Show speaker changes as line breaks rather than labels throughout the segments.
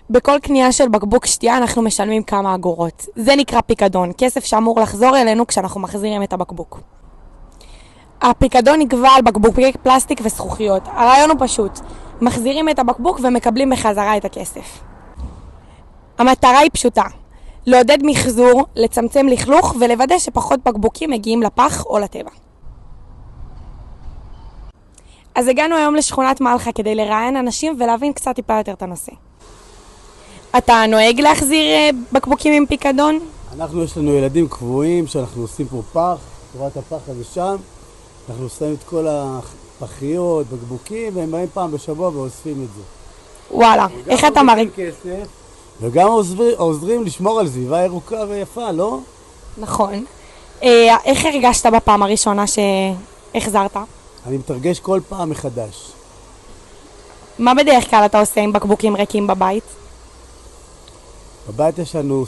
בכל קנייה של בקבוק שתייה אנחנו משלמים כמה אגורות. זה נקרא פיקדון, כסף שאמור לחזור אלינו כשאנחנו מחזירים את הבקבוק. הפיקדון נקבע על בקבוקי פלסטיק וזכוכיות. הרעיון הוא פשוט, מחזירים את הבקבוק ומקבלים בחזרה את הכסף. המטרה היא פשוטה, לעודד מחזור, לצמצם לכלוך ולוודא שפחות בקבוקים מגיעים לפח או לטבע. אז הגענו היום לשכונת מלחה כדי לראיין אנשים ולהבין קצת טיפה יותר את הנושא. אתה נוהג להחזיר בקבוקים עם פיקדון?
יש לנו ילדים קבועים שאנחנו עושים פה פח, תורת הפח הזה שם. אנחנו שמים את כל הפחיות, בקבוקים, והם באים פעם בשבוע ואוספים את זה.
וואלה, איך אתה מרגיש?
וגם עוזרים לשמור על סביבה ירוקה ויפה, לא?
נכון. איך הרגשת בפעם הראשונה שהחזרת?
אני מתרגש כל פעם מחדש.
מה בדרך כלל אתה עושה עם בקבוקים ריקים בבית?
בבית יש לנו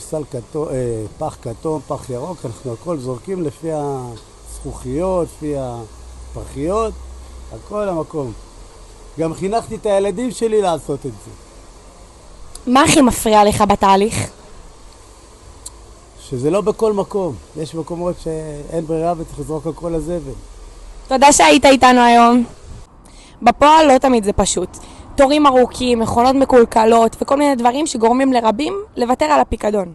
פח כתום, פח ירוק, אנחנו הכל זורקים לפי הזכוכיות, לפי הפחיות, הכל המקום. גם חינכתי את הילדים שלי לעשות את זה.
מה הכי מפריע לך בתהליך?
שזה לא בכל מקום. יש מקומות שאין ברירה וצריך לזרוק על כל הזבל.
תודה שהיית איתנו היום. בפועל לא תמיד זה פשוט. תורים ארוכים, מכונות מקולקלות וכל מיני דברים שגורמים לרבים לוותר על הפיקדון.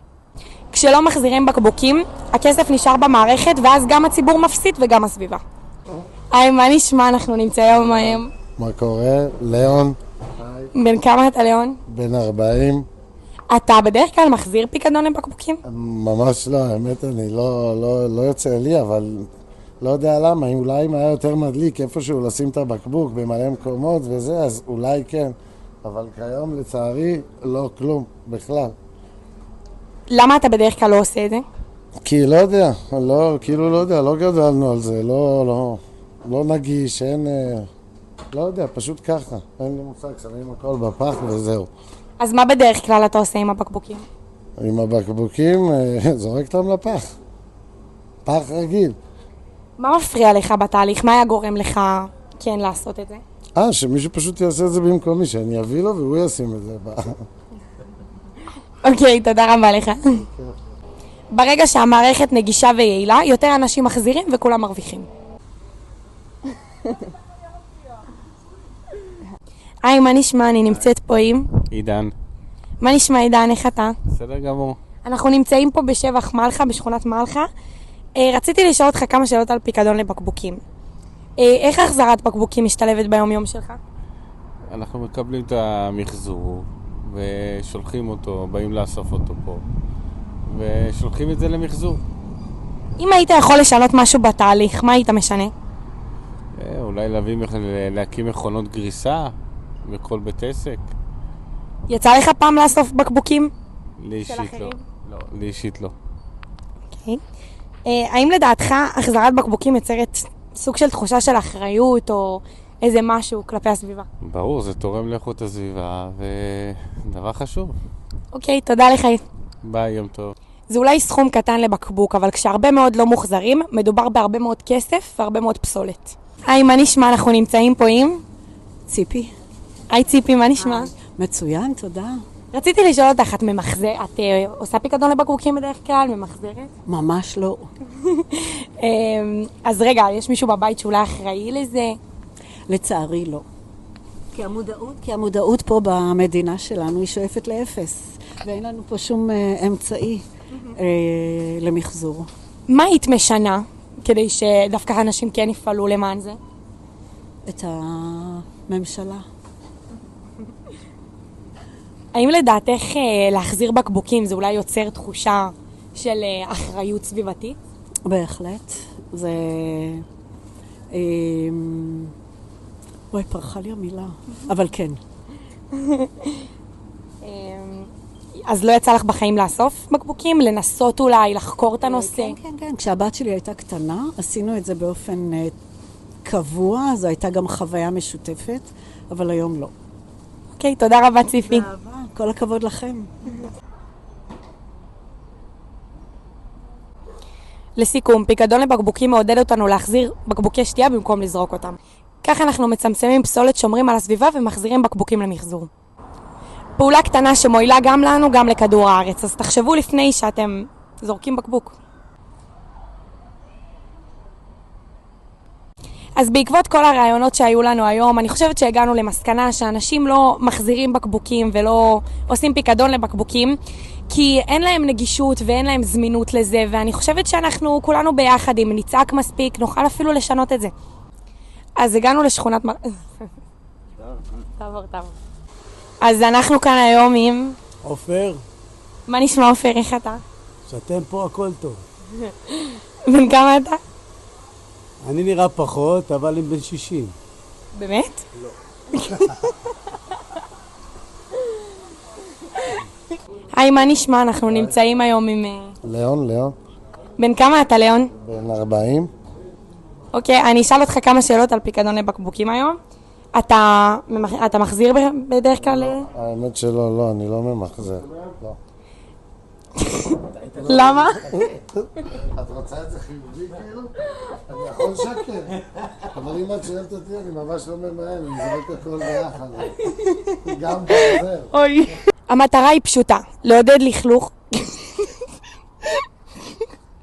כשלא מחזירים בקבוקים, הכסף נשאר במערכת ואז גם הציבור מפסיד וגם הסביבה. היי, מה נשמע? אנחנו נמצאים היום.
מה קורה? ליאון.
בן כמה אתה, ליאון?
בן 40.
אתה בדרך כלל מחזיר פיקדון לבקבוקים?
ממש לא, האמת אני לא יוצא לי, אבל לא יודע למה, אולי אם היה יותר מדליק איפשהו לשים את הבקבוק במלא מקומות וזה, אז אולי כן. אבל כיום לצערי לא כלום, בכלל.
למה אתה בדרך כלל לא עושה את זה?
כי לא יודע, לא גדלנו על זה, לא נגיש, אין, לא יודע, פשוט ככה. אין לי מושג, שמים הכל בפח וזהו.
אז מה בדרך כלל אתה עושה עם הבקבוקים?
עם הבקבוקים, זורק אותם לפח. פח רגיל.
מה מפריע לך בתהליך? מה היה גורם לך כן לעשות את זה?
שמישהו פשוט יעשה את זה במקומי, שאני אביא לו והוא ישים את זה.
אוקיי, תודה רבה לך. ברגע שהמערכת נגישה ויעילה, יותר אנשים מחזירים וכולם מרוויחים. היי, מה נשמע? אני נמצאת פה עם
עידן.
מה נשמע, עידן? איך אתה?
בסדר גמור.
אנחנו נמצאים פה בשבח מלחה, בשכונת מלחה. רציתי לשאול אותך כמה שאלות על פיקדון לבקבוקים. איך החזרת בקבוקים משתלבת ביום יום שלך?
אנחנו מקבלים את המחזור ושולחים אותו, באים לאסוף אותו פה ושולחים את זה למחזור.
אם היית יכול לשנות משהו בתהליך, מה היית משנה?
אולי להקים מכונות גריסה בכל בית עסק.
יצא לך פעם לאסוף בקבוקים?
לאישית לא. לא, לאישית לא.
אוקיי. האם לדעתך החזרת בקבוקים יוצרת סוג של תחושה של אחריות או איזה משהו כלפי הסביבה?
ברור, זה תורם לאיכות הסביבה ודבר חשוב.
אוקיי, תודה לך.
ביי, יום טוב.
זה אולי סכום קטן לבקבוק, אבל כשהרבה מאוד לא מוחזרים, מדובר בהרבה מאוד כסף והרבה מאוד פסולת. היי, מה נשמע? אנחנו נמצאים פה עם
ציפי.
היי ציפי, מה נשמע?
מצוין, תודה.
רציתי לשאול אותך, את עושה פיקדון לבקבוקים בדרך כלל, ממחזרת?
ממש לא.
אז רגע, יש מישהו בבית שאולי אחראי לזה?
לצערי לא. כי המודעות פה במדינה שלנו היא שואפת לאפס, ואין לנו פה שום אמצעי למחזור.
מה היית משנה כדי שדווקא אנשים כן יפעלו למען זה?
את הממשלה.
האם לדעתך להחזיר בקבוקים זה אולי יוצר תחושה של אחריות סביבתית?
בהחלט. זה... וואי, פרחה לי המילה. אבל כן.
אז לא יצא לך בחיים לאסוף בקבוקים? לנסות אולי, לחקור את הנושא?
כן. כשהבת שלי הייתה קטנה, עשינו את זה באופן קבוע, זו הייתה גם חוויה משותפת, אבל היום לא.
אוקיי, תודה רבה ציפי.
באהבה, כל הכבוד לכם.
לסיכום, פיקדון לבקבוקים מעודד אותנו להחזיר בקבוקי שתייה במקום לזרוק אותם. כך אנחנו מצמצמים פסולת, שומרים על הסביבה ומחזירים בקבוקים למחזור. פעולה קטנה שמועילה גם לנו, גם לכדור הארץ. אז תחשבו לפני שאתם זורקים בקבוק. אז בעקבות כל הרעיונות שהיו לנו היום, אני חושבת שהגענו למסקנה שאנשים לא מחזירים בקבוקים ולא עושים פיקדון לבקבוקים, כי אין להם נגישות ואין להם זמינות לזה, ואני חושבת שאנחנו כולנו ביחד, אם נצעק מספיק, נוכל אפילו לשנות את זה. אז הגענו לשכונת... תעבור. אז אנחנו כאן היום עם...
עופר,
מה נשמע עופר, איך אתה?
שאתם פה הכל טוב.
בן כמה אתה?
אני נראה פחות, אבל אני בן 60.
באמת? לא. היי, מה נשמע? אנחנו נמצאים היום עם...
ליאון.
בן כמה אתה, ליאון?
בן 40.
אוקיי, אני אשאל אותך כמה שאלות על פיקדון לבקבוקים היום. אתה מחזיר בדרך כלל?
האמת שלא, לא, אני לא ממחזר. לא.
למה?
את רוצה את זה חיובי כאילו? אני יכול לשקר. אבל אם את שואלת אותי, אני ממש לא ממהר, אני זורק הכל ביחד. גם בעזר.
אוי. המטרה היא פשוטה, לעודד לכלוך